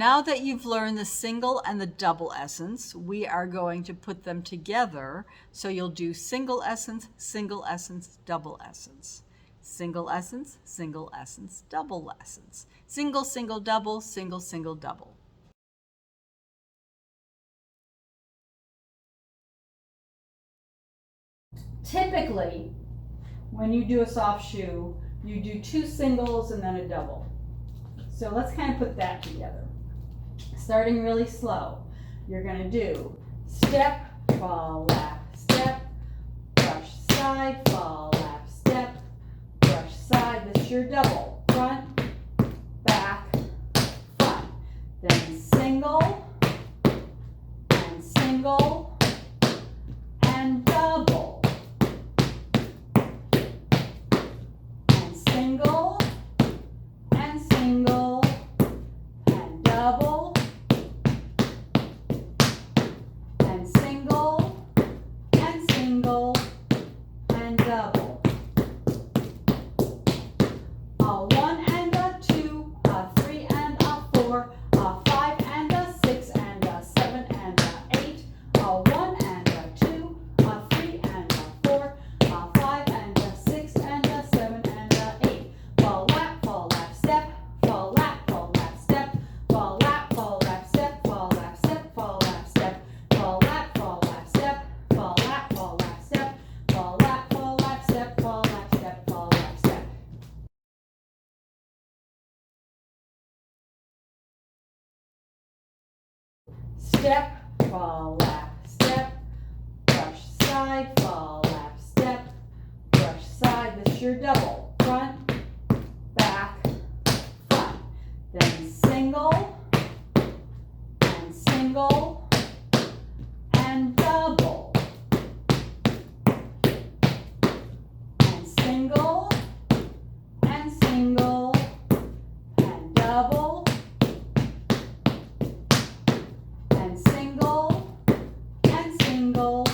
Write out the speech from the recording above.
Now that you've learned the single and the double essence, we are going to put them together. So you'll do single essence, double essence. Single essence, double essence. Single, single, double, single, single, double. Typically, when you do a soft shoe, you do 2 singles and then a double. So let's kind of put that together. Starting really slow, you're going to do step, fall, lap, step, brush side, fall, lap, step, brush side. This is your double. Front, back, front. Then single, and single, and double. And single, and single, and double. And single, and single, and double. A 1 and a 2, a 3 and a 4, a 5 and a 6 and a 7 and a 8, a 1 and a 2, a 3 and a 4, a 5 and a 6 and a 7 and a 8. Fall lap, step, fall lap, step, fall lap, step, fall lap, step, fall lap, step, fall lap, step, fall lap, step, fall lap, step, fall lap, step, fall lap, step. Step, fall, lap, step, brush side, fall, lap, step, brush side. This is your double. Front, back, front. Then single, and double. And single, and double. And single,